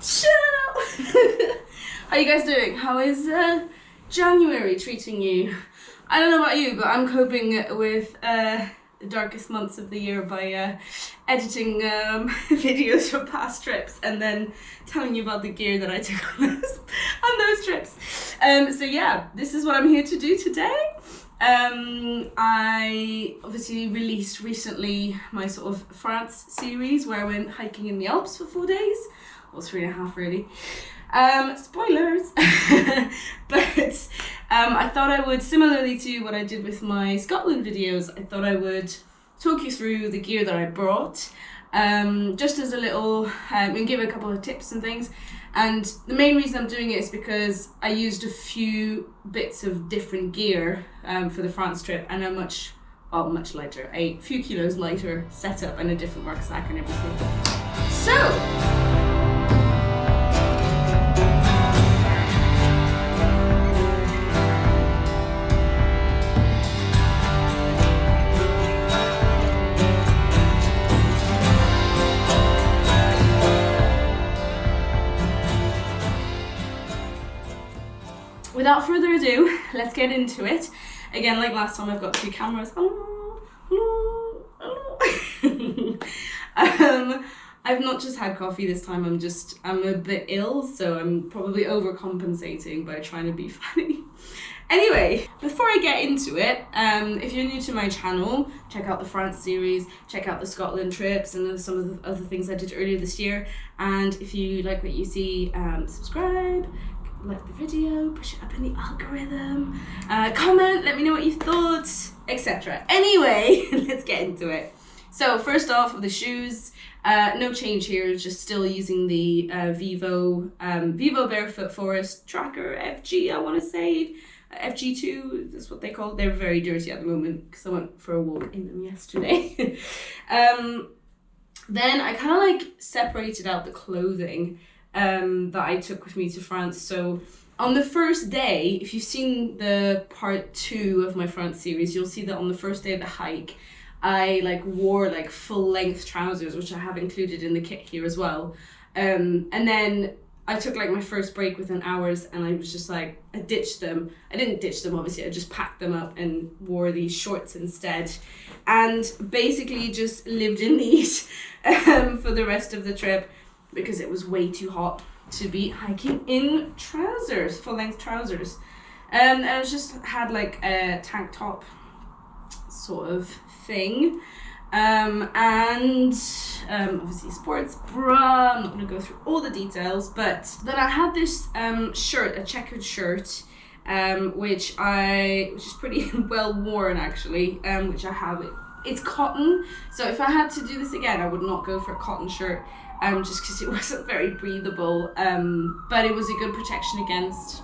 Shut up! How you guys doing? How is January treating you? I don't know about you, but I'm coping with the darkest months of the year by editing videos from past trips and then telling you about the gear that I took on those trips. So yeah, this is what I'm here to do today. I obviously released recently my sort of France series where I went hiking in the Alps for 4 days. Well, 3.5 really. Spoilers! But I thought I would, similarly to what I did with my Scotland videos, I thought I would talk you through the gear that I brought, just as a little, and give a couple of tips and things. And the main reason I'm doing it is because I used a few bits of different gear for the France trip, and a much lighter, a few kilos lighter setup and a different rucksack and everything. So, without further ado, let's get into it. Again, like last time, I've got 2 cameras. I've not just had coffee this time, I'm a bit ill, so I'm probably overcompensating by trying to be funny. Anyway, before I get into it, if you're new to my channel, check out the France series, check out the Scotland trips and some of the other things I did earlier this year. And if you like what you see, subscribe, like the video, push it up in the algorithm, comment, let me know what you thought, etc. Anyway, let's get into it. So first off, with the shoes, no change here, just still using the Vivobarefoot TRACKER II FG, I want to say. FG2, that's what they call it. They're very dirty at the moment because I went for a walk in them yesterday. Then I kind of like separated out the clothing that I took with me to France. So on the first day, if you've seen the part 2 of my France series, you'll see that on the first day of the hike, I wore full length trousers, which I have included in the kit here as well. And then I took my first break within hours, and I was just I ditched them. I didn't ditch them, obviously, I just packed them up and wore these shorts instead. And basically just lived in these for the rest of the trip, because it was way too hot to be hiking in trousers, full length trousers. And I just had a tank top sort of thing. And obviously sports bra. I'm not gonna go through all the details, but then I had this shirt, a checkered shirt, which is pretty well worn actually, which I have. It's cotton, so if I had to do this again, I would not go for a cotton shirt, just because it wasn't very breathable, but it was a good protection against,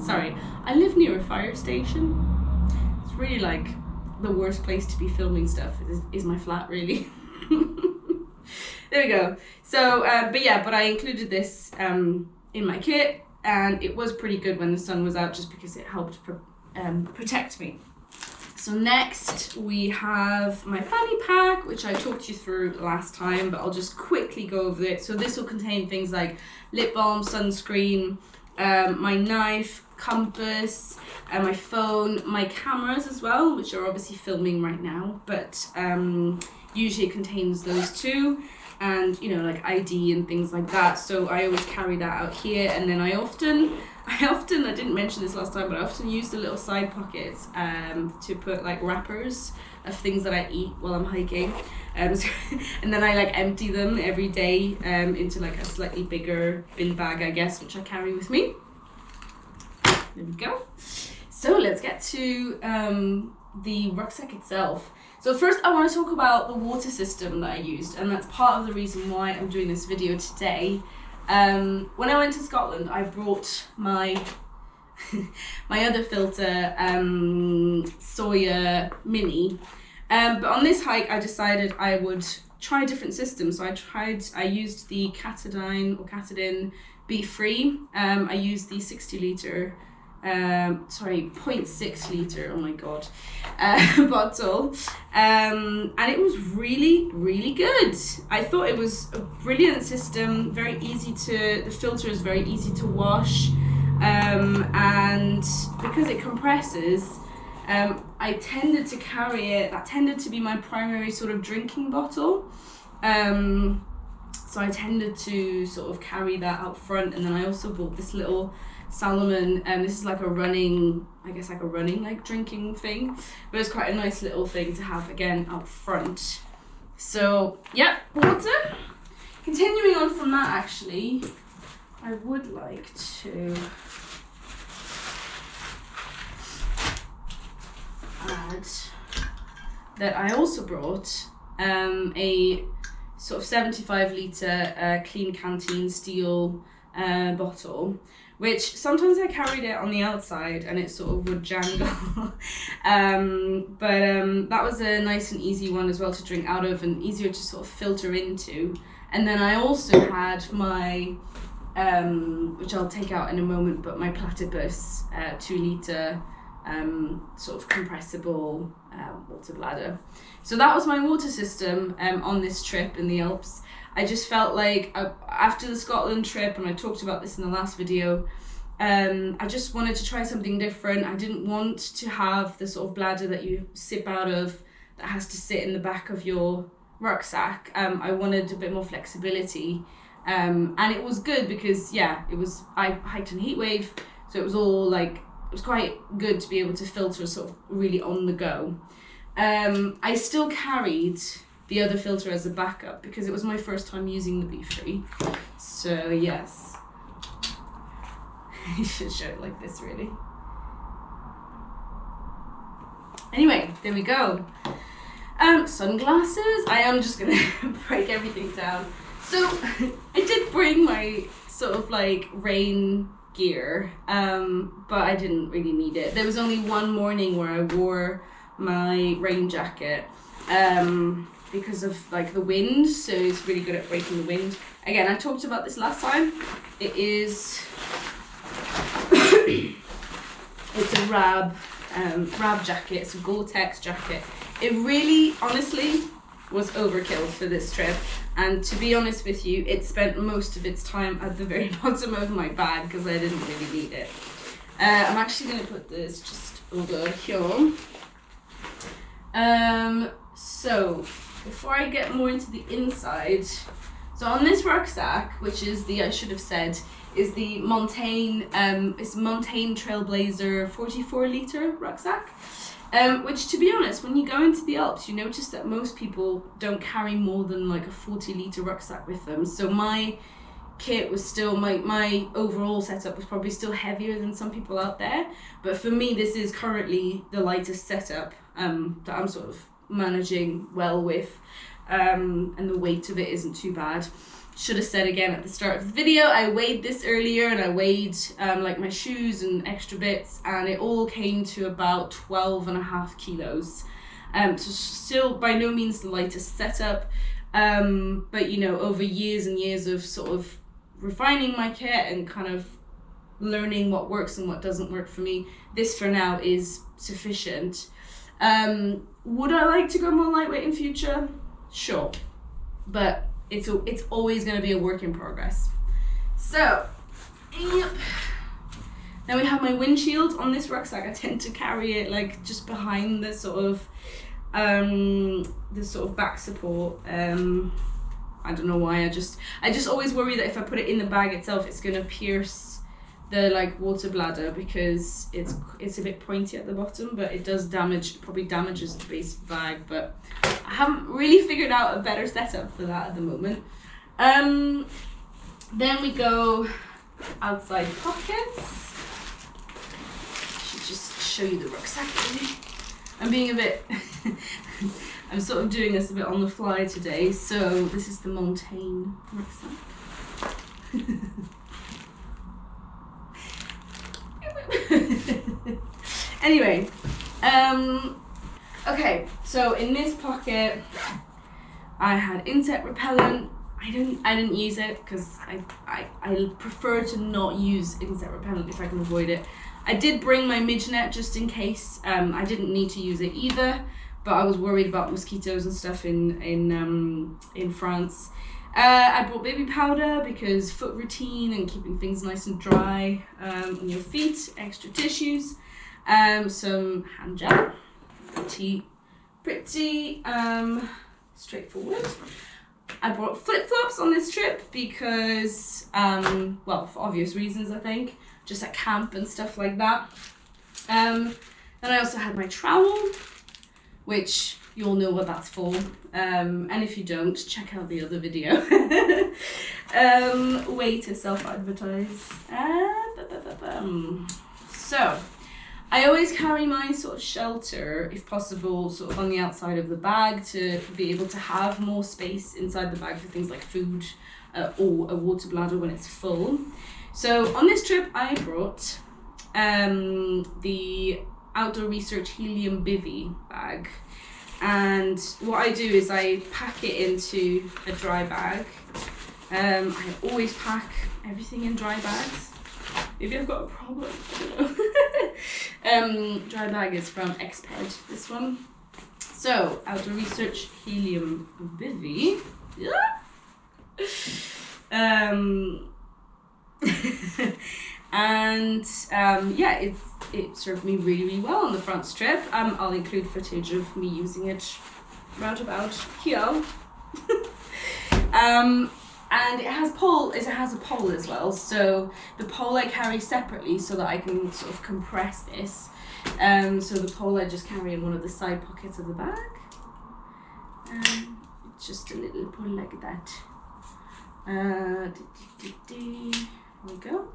sorry, I live near a fire station. It's really the worst place to be filming stuff is my flat, really. There we go. So, but I included this in my kit, and it was pretty good when the sun was out, just because it helped protect me. So next we have my fanny pack, which I talked you through last time, but I'll just quickly go over it. So this will contain things like lip balm, sunscreen, my knife, compass, my phone, my cameras as well, which are obviously filming right now, but usually it contains those 2, and ID and things like that. So I always carry that out here, and then I often, I didn't mention this last time, but I often use the little side pockets to put wrappers of things that I eat while I'm hiking. And then I empty them every day into a slightly bigger bin bag, I guess, which I carry with me. There we go. So let's get to the rucksack itself. So first I want to talk about the water system that I used, and that's part of the reason why I'm doing this video today. When I went to Scotland, I brought my my other filter, Soya Mini, but on this hike I decided I would try different systems. So I used the Katadyn Be Free. I used the 60 litre 0.6 litre, oh my god, bottle, and it was really, really good. I thought it was a brilliant system, very easy to, the filter is very easy to wash, and because it compresses, I tended to carry it, that tended to be my primary sort of drinking bottle. So I tended to sort of carry that out front, and then I also bought this little Salomon, and this is like a running, I guess like a running like drinking thing, but it's quite a nice little thing to have again out front. So yeah, water. Continuing on from that, actually, I would like to add that I also brought a sort of 75 litre clean canteen steel bottle, which sometimes I carried it on the outside and it sort of would jangle. But that was a nice and easy one as well to drink out of and easier to sort of filter into. And then I also had my, which I'll take out in a moment, but my Platypus 2 litre sort of compressible water bladder. So that was my water system on this trip in the Alps. I just felt like after the Scotland trip, and I talked about this in the last video, I just wanted to try something different. I didn't want to have the sort of bladder that you sip out of that has to sit in the back of your rucksack. I wanted a bit more flexibility, and it was good because yeah, I hiked in a heat wave, so it was all like, it was quite good to be able to filter sort of really on the go. I still carried the other filter as a backup because it was my first time using the Bivvy. So yes, I should show it like this really. Anyway, there we go. Sunglasses. I am just gonna break everything down. So I did bring my sort of like rain gear, but I didn't really need it. There was only one morning where I wore my rain jacket because of like the wind, so it's really good at breaking the wind. Again, I talked about this last time. It is it's a Rab jacket. It's a GORE-TEX jacket. It really honestly was overkill for this trip, and to be honest with you, it spent most of its time at the very bottom of my bag because I didn't really need it. I'm actually going to put this just over here. So before I get more into the inside, so on this rucksack, which is the, I should have said, is the Montaigne, it's Montaigne Trailblazer 44 litre rucksack. Which, to be honest, when you go into the Alps, you notice that most people don't carry more than like a 40 litre rucksack with them. So my kit was still, my overall setup was probably still heavier than some people out there. But for me, this is currently the lightest setup that I'm sort of managing well with. And the weight of it isn't too bad. Should have said again at the start of the video, I weighed this earlier and I weighed like my shoes and extra bits, and it all came to about 12.5 kilos. So still by no means the lightest setup, but you know, over years and years of sort of refining my kit and kind of learning what works and what doesn't work for me, this for now is sufficient. Would I like to go more lightweight in future? Sure, but it's always going to be a work in progress. So, yep. Then we have my windshield on this rucksack. I tend to carry it like just behind the sort of back support. I don't know why. I just always worry that if I put it in the bag itself, it's going to pierce the like water bladder because it's a bit pointy at the bottom, but it does probably damages the base of the bag. But I haven't really figured out a better setup for that at the moment. Then we go outside pockets. I should just show you the rucksack really. I'm being a bit I'm sort of doing this a bit on the fly today. So this is the Montaigne rucksack. Anyway, okay, so in this pocket I had insect repellent, I I didn't use it because I prefer to not use insect repellent if I can avoid it. I did bring my midge net just in case. I didn't need to use it either, but I was worried about mosquitoes and stuff in France. I brought baby powder because foot routine and keeping things nice and dry on your feet, extra tissues, some hand gel, pretty straightforward. I brought flip-flops on this trip because, well, for obvious reasons, I think, just at camp and stuff like that. Then I also had my trowel, which you all know what that's for, and if you don't, check out the other video. Way to self-advertise. So, I always carry my sort of shelter, if possible, sort of on the outside of the bag to be able to have more space inside the bag for things like food or a water bladder when it's full. So on this trip, I brought the Outdoor Research Helium Bivvy bag. And what I do is I pack it into a dry bag. I always pack everything in dry bags. Maybe I've got a problem, I don't know. Dry bag is from Exped, this one. So, Outdoor Research Helium Bivvy. Yeah. Yeah, it served me really, really well on the France trip. I'll include footage of me using it round about here. And it has a pole as well. So the pole I carry separately so that I can sort of compress this. So the pole I just carry in one of the side pockets of the bag. It's just a little pole like that. Here we go.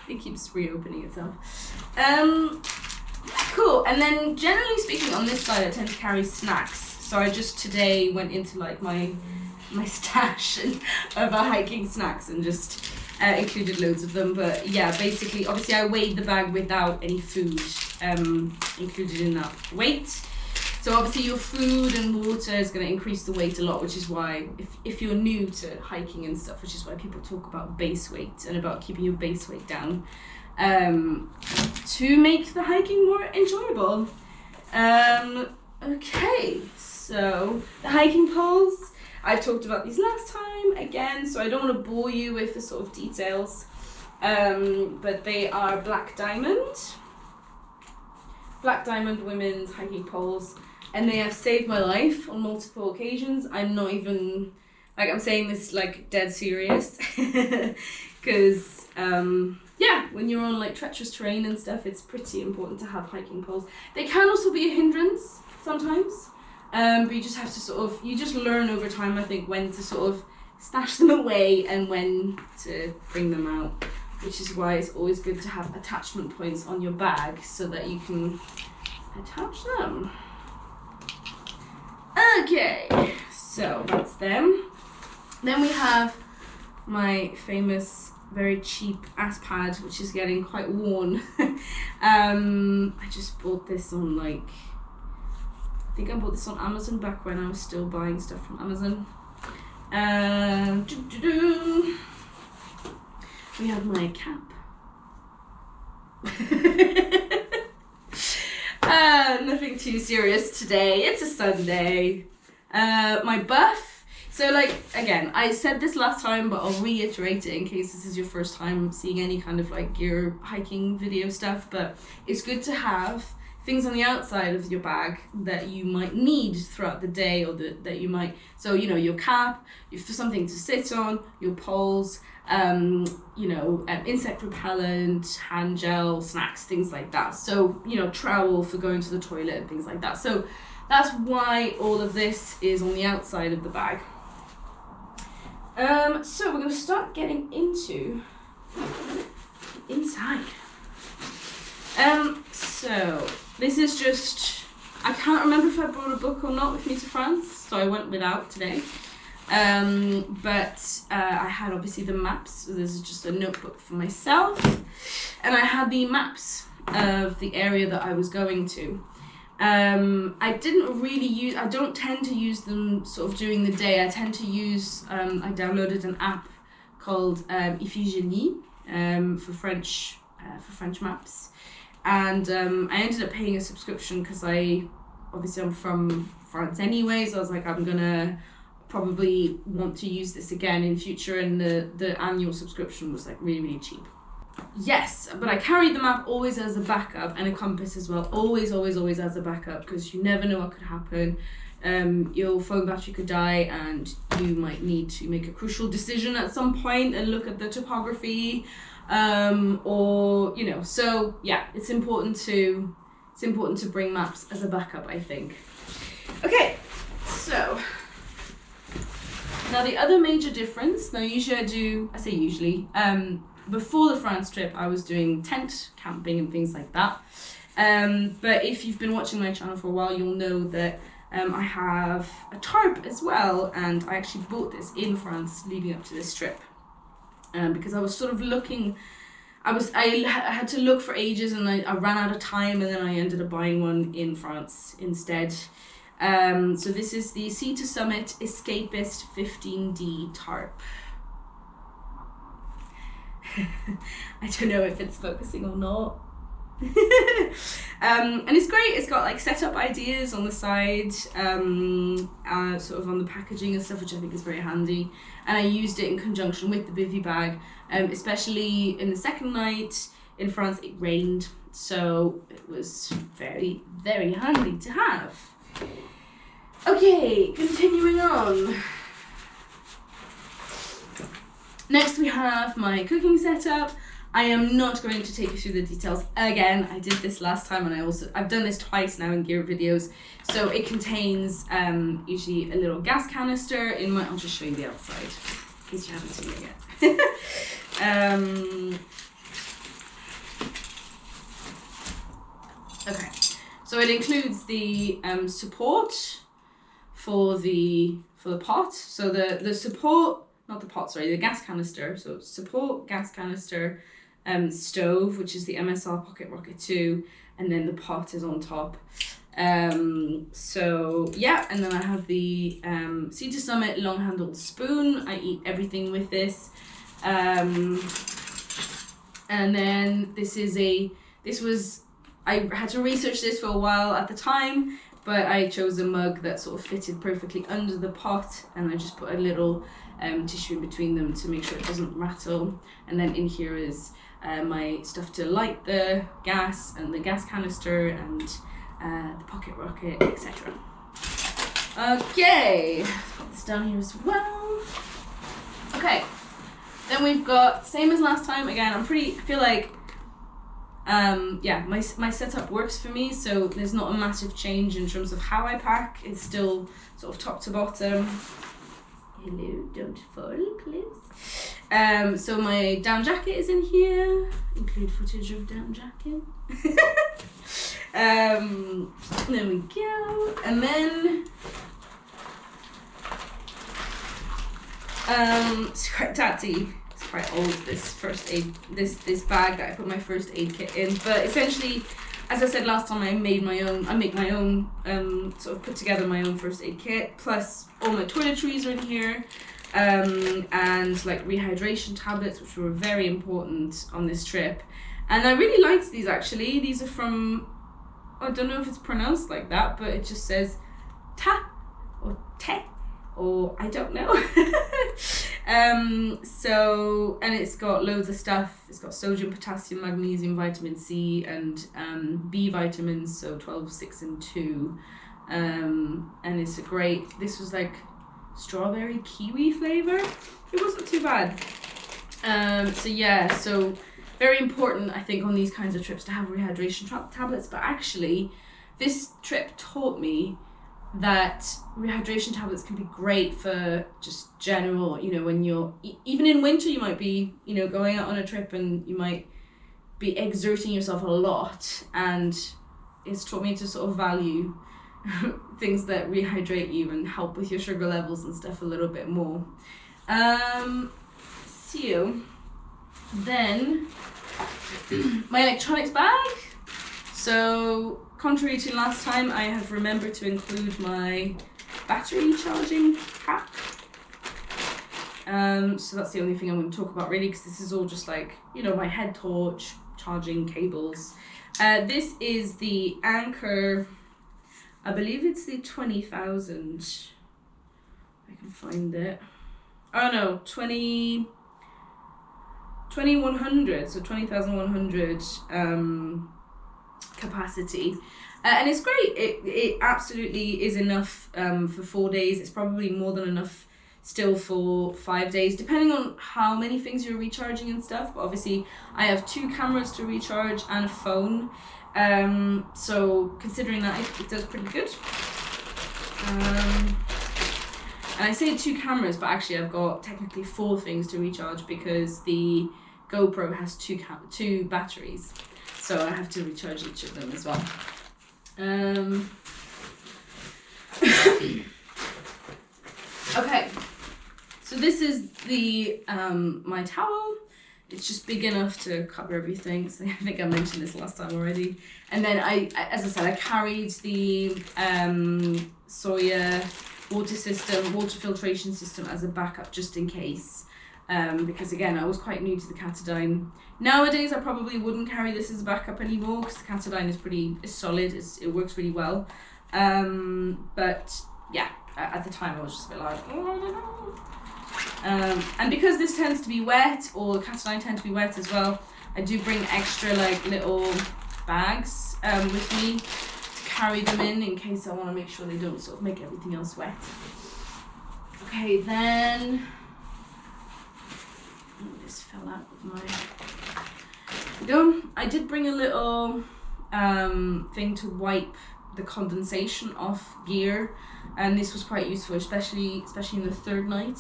It keeps reopening itself. Cool. And then generally speaking, on this side I tend to carry snacks. So I just today went into like my stash of hiking snacks and just included loads of them. But yeah, basically, obviously I weighed the bag without any food included in that weight. So obviously your food and water is going to increase the weight a lot, which is why if you're new to hiking and stuff, which is why people talk about base weight and about keeping your base weight down to make the hiking more enjoyable. Okay, so the hiking poles, I've talked about these last time again, so I don't want to bore you with the sort of details, but they are Black Diamond women's hiking poles, and they have saved my life on multiple occasions. I'm not even, like, I'm saying this like dead serious, because yeah, when you're on like treacherous terrain and stuff, it's pretty important to have hiking poles. They can also be a hindrance sometimes, but you just have to you just learn over time, I think, when to sort of stash them away and when to bring them out, which is why it's always good to have attachment points on your bag so that you can attach them. Okay, so that's them. Then we have my famous, very cheap ass pad, which is getting quite worn. I just bought this on I think I bought this on Amazon back when I was still buying stuff from Amazon. We have my cap. Nothing too serious today. It's a Sunday. My buff. So like, again, I said this last time, but I'll reiterate it in case this is your first time seeing any kind of like gear hiking video stuff, but it's good to have things on the outside of your bag that you might need throughout the day, or that you might, so you know, your cap, for something to sit on, your poles, you know, insect repellent, hand gel, snacks, things like that. So, you know, trowel for going to the toilet and things like that. So that's why all of this is on the outside of the bag. So we're going to start getting into the inside. So this is just, I can't remember if I brought a book or not with me to France, so I went without today. But I had obviously the maps, so this is just a notebook for myself, and I had the maps of the area that I was going to. I don't tend to use them sort of during the day. I tend to use, I downloaded an app called Iphigenie for French maps. And I ended up paying a subscription because I'm from France anyway, so I was like, I'm gonna probably want to use this again in future, and the annual subscription was like really, really cheap. Yes, but I carried the map always as a backup, and a compass as well, always as a backup, because you never know what could happen. Your phone battery could die and you might need to make a crucial decision at some point and look at the topography, or, you know, so yeah, it's important to bring maps as a backup, I think. Okay, so now the other major difference, now usually before the France trip, I was doing tent camping and things like that. But if you've been watching my channel for a while, you'll know that I have a tarp as well, and I actually bought this in France leading up to this trip. Because I was sort of looking, I had to look for ages, and I ran out of time, and then I ended up buying one in France instead. So this is the Sea to Summit Escapist 15D tarp. I don't know if it's focusing or not. And it's great. It's got like setup ideas on the side, sort of on the packaging and stuff, which I think is very handy. And I used it in conjunction with the Bivvy bag, especially in the second night in France. It rained, so it was very, very handy to have. Okay, continuing on. Next we have my cooking setup. I am not going to take you through the details again. I did this last time, and I've done this twice now in gear videos. So it contains usually a little gas canister. I'll just show you the outside in case you haven't seen it yet. Okay, so it includes the support for the pot. So the support. Not the pot, sorry, the gas canister. So support, gas canister, stove, which is the MSR Pocket Rocket 2, and then the pot is on top. So yeah, and then I have the Sea to Summit long handled spoon. I eat everything with this. And then I had to research this for a while at the time, but I chose a mug that sort of fitted perfectly under the pot, and I just put a little tissue in between them to make sure it doesn't rattle. And then in here is my stuff to light the gas, and the gas canister, and the pocket rocket, etc. Okay, put this down here as well. Okay, then we've got, same as last time, again, I feel like yeah, my setup works for me, so there's not a massive change in terms of how I pack. It's still sort of top to bottom. Hello, don't fall, please. So my down jacket is in here. Include footage of down jacket. There we go. And then it's quite tatty. It's quite old, this first aid, this bag that I put my first aid kit in. But essentially, as I said last time, I make my own, sort of put together my own first aid kit, plus all my toiletries are in here, and like rehydration tablets, which were very important on this trip. And I really liked these actually. These are from, I don't know if it's pronounced like that, but it just says ta or te, or I don't know. So, and it's got loads of stuff. It's got sodium, potassium, magnesium, vitamin C, and B vitamins, so 12, 6, and 2. And it's this was like strawberry kiwi flavor. It wasn't too bad. So yeah, so very important, I think, on these kinds of trips to have rehydration tablets. But actually, this trip taught me that rehydration tablets can be great for just general, you know, when you're, even in winter, you might be, you know, going out on a trip and you might be exerting yourself a lot, and it's taught me to sort of value things that rehydrate you and help with your sugar levels and stuff a little bit more. So then my electronics bag. So contrary to last time, I have remembered to include my battery charging pack. So that's the only thing I'm going to talk about really, because this is all just like, you know, my head torch, charging cables. This is the Anker, I believe it's the 20,000. I can find it. Oh no, 2100, so 20,100 capacity. And it's great. It absolutely is enough for 4 days. It's probably more than enough still for 5 days, depending on how many things you're recharging and stuff. But obviously I have 2 cameras to recharge and a phone. So considering that, it does pretty good. And I say 2 cameras, but actually I've got technically 4 things to recharge because the GoPro has 2 batteries. So I have to recharge each of them as well. Okay, so this is the my towel. It's just big enough to cover everything. So I think I mentioned this last time already. And then as I said, I carried the Soya water filtration system as a backup just in case. Because again, I was quite new to the Katadyn. Nowadays, I probably wouldn't carry this as a backup anymore because the Katadyn is solid. It works really well. But yeah, at the time I was just a bit like, oh, I don't know. And because this tends to be wet, or the Katadyn tend to be wet as well, I do bring extra like little bags with me to carry them in case I want to make sure they don't sort of make everything else wet. Okay, then. This fell out with my. I did bring a little thing to wipe the condensation off gear, and this was quite useful, especially in the third night.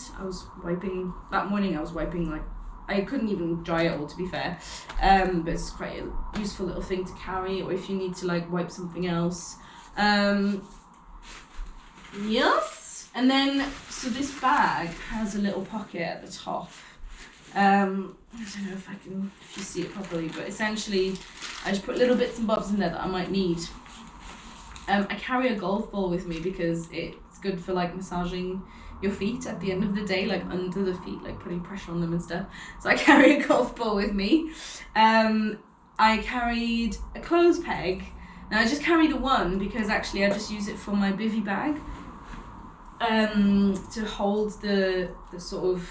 That morning I was wiping like I couldn't even dry it all, to be fair, but it's quite a useful little thing to carry, or if you need to like wipe something else. Yes, and then so this bag has a little pocket at the top. I don't know if you see it properly, but essentially I just put little bits and bobs in there that I might need. I carry a golf ball with me because it's good for like massaging your feet at the end of the day, like under the feet, like putting pressure on them and stuff. So I carry a golf ball with me. I carried a clothes peg. Now I just carry the one because actually I just use it for my bivvy bag to hold the sort of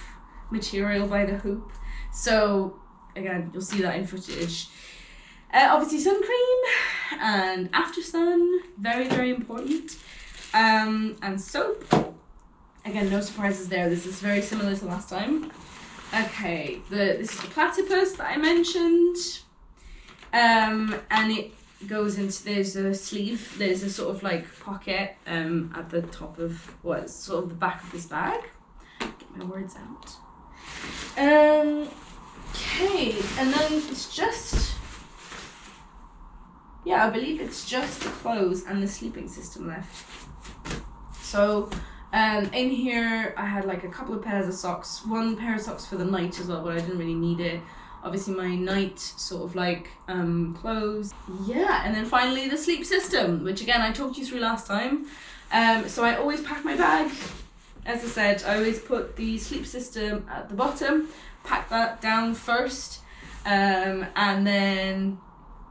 material by the hoop. So again, you'll see that in footage. Obviously sun cream and after sun, very, very important. And soap. Again, no surprises there. This is very similar to last time. Okay, this is the platypus that I mentioned. And it goes into, there's a sleeve, there's a sort of like pocket at the top of, what's sort of the back of this bag. Get my words out. Okay, and then it's just, yeah, I believe it's just the clothes and the sleeping system left. So in here I had like a couple of pairs of socks, 1 pair of socks for the night as well, but I didn't really need it. Obviously my night sort of like clothes. Yeah, and then finally the sleep system, which again I talked you through last time. So I always pack my bag. As I said, I always put the sleep system at the bottom, pack that down first, and then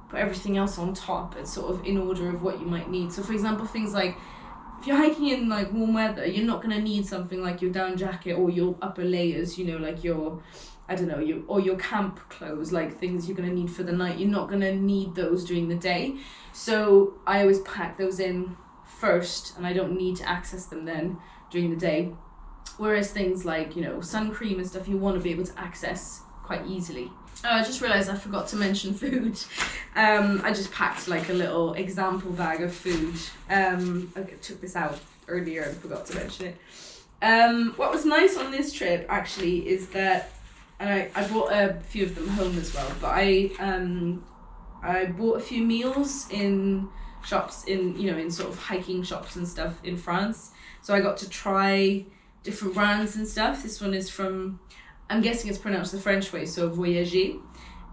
put everything else on top. It's sort of in order of what you might need. So for example, things like, if you're hiking in like warm weather, you're not going to need something like your down jacket or your upper layers, you know, like your, I don't know, your camp clothes, like things you're going to need for the night. You're not going to need those during the day. So I always pack those in first, and I don't need to access them then during the day. Whereas things like, you know, sun cream and stuff, you want to be able to access quite easily. I just realised I forgot to mention food. I just packed like a little example bag of food. I took this out earlier and forgot to mention it. What was nice on this trip actually is that, and I brought a few of them home as well, but I bought a few meals in shops in sort of hiking shops and stuff in France. So I got to try different brands and stuff. This one is from, I'm guessing it's pronounced the French way, so Voyager.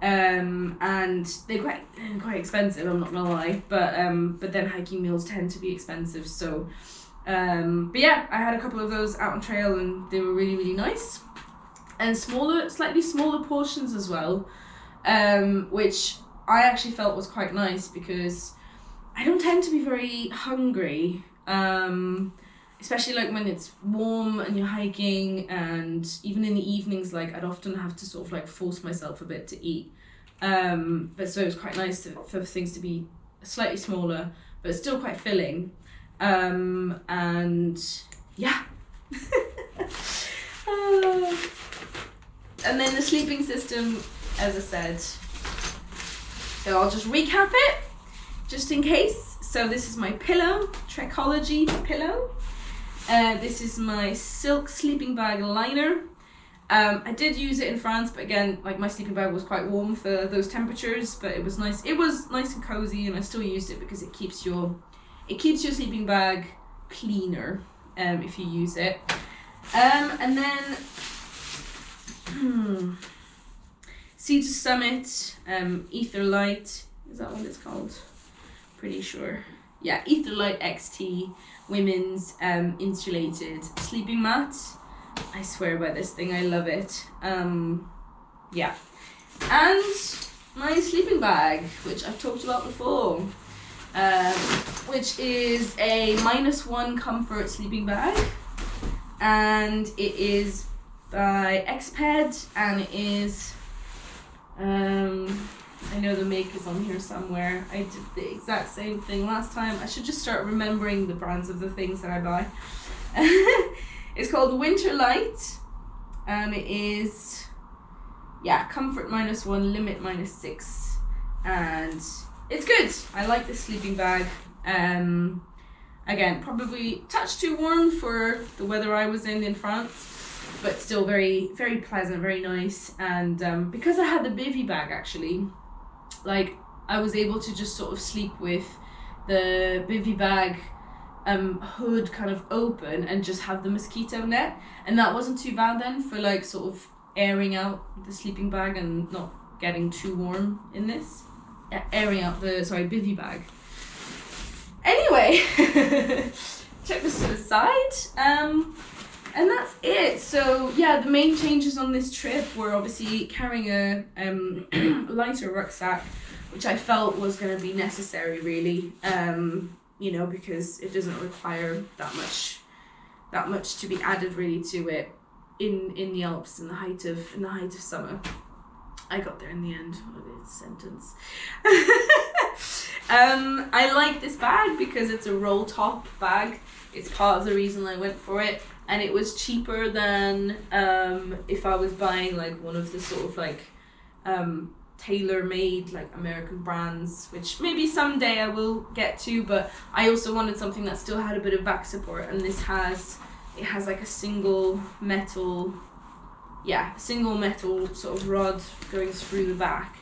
and they're quite expensive, I'm not gonna lie, but then hiking mules tend to be expensive, so but yeah, I had a couple of those out on trail and they were really, really nice, and slightly smaller portions as well, which I actually felt was quite nice because I don't tend to be very hungry, especially like when it's warm and you're hiking, and even in the evenings, like I'd often have to sort of like force myself a bit to eat. But so it was quite nice for things to be slightly smaller, but still quite filling. And yeah. And then the sleeping system, as I said. So I'll just recap it, just in case. So this is my pillow, Trekology pillow. This is my silk sleeping bag liner. I did use it in France, but again, like my sleeping bag was quite warm for those temperatures, but it was nice. It was nice and cozy, and I still used it because it keeps your sleeping bag cleaner if you use it. And then Sea to Summit, Etherlite, is that what it's called? Pretty sure. Yeah, Etherlite XT women's insulated sleeping mat. I swear by this thing, I love it. Yeah. And my sleeping bag, which I've talked about before, which is a -1 comfort sleeping bag. And it is by Exped, and it is, I know the make is on here somewhere. I did the exact same thing last time. I should just start remembering the brands of the things that I buy. It's called Winterlite, and it is, yeah, comfort -1, limit -6, and it's good. I like this sleeping bag. Again, probably a touch too warm for the weather I was in France, but still very, very pleasant, very nice. And because I had the Bivvy bag, actually, like I was able to just sort of sleep with the Bivvy bag hood kind of open and just have the mosquito net, and that wasn't too bad then for like sort of airing out the sleeping bag and not getting too warm in this. Airing out the Bivvy bag. Anyway, check this to the side, and that's it. So yeah, the main changes on this trip were obviously carrying a lighter rucksack, which I felt was going to be necessary, really. You know, because it doesn't require that much to be added really to it in the Alps in the height of summer. I got there in the end. What is this sentence? I like this bag because it's a roll top bag. It's part of the reason I went for it, and it was cheaper than if I was buying like one of the sort of like tailor-made like American brands, which maybe someday I will get to, but I also wanted something that still had a bit of back support, and this has like a single metal sort of rod going through the back.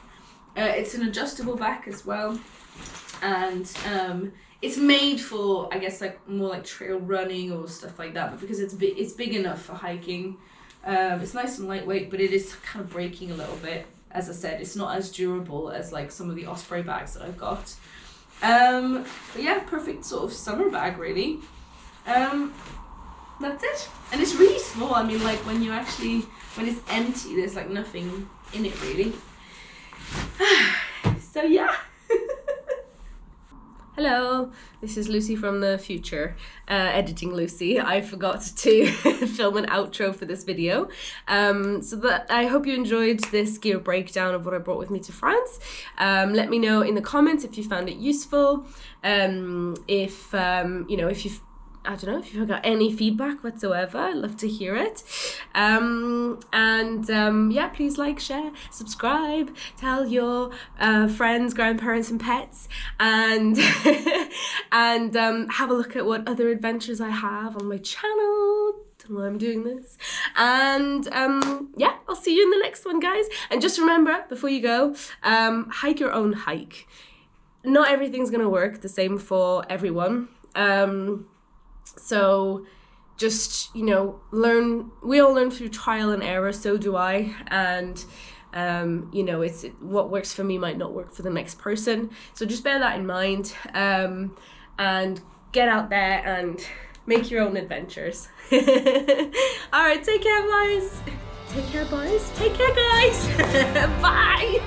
It's an adjustable back as well, and it's made for, I guess, like more like trail running or stuff like that, but because it's big enough for hiking. It's nice and lightweight, but it is kind of breaking a little bit. As I said, it's not as durable as like some of the Osprey bags that I've got. But yeah, perfect sort of summer bag, really. That's it. And it's really small. I mean, like when it's empty, there's like nothing in it really. So yeah. Hello, this is Lucy from the future, editing Lucy. I forgot to film an outro for this video. So that I hope you enjoyed this gear breakdown of what I brought with me to France. Let me know in the comments if you found it useful. If you've, I don't know, if you've got any feedback whatsoever, I'd love to hear it. Yeah, please like, share, subscribe, tell your friends, grandparents and pets, and have a look at what other adventures I have on my channel while I'm doing this. And yeah, I'll see you in the next one, guys. And just remember, before you go, hike your own hike. Not everything's gonna work the same for everyone. So just, you know, we all learn through trial and error, so do I, and You know, it's what works for me might not work for the next person. So just bear that in mind, and get out there and make your own adventures. All right, take care, boys. Take care, boys. Take care, guys. Bye.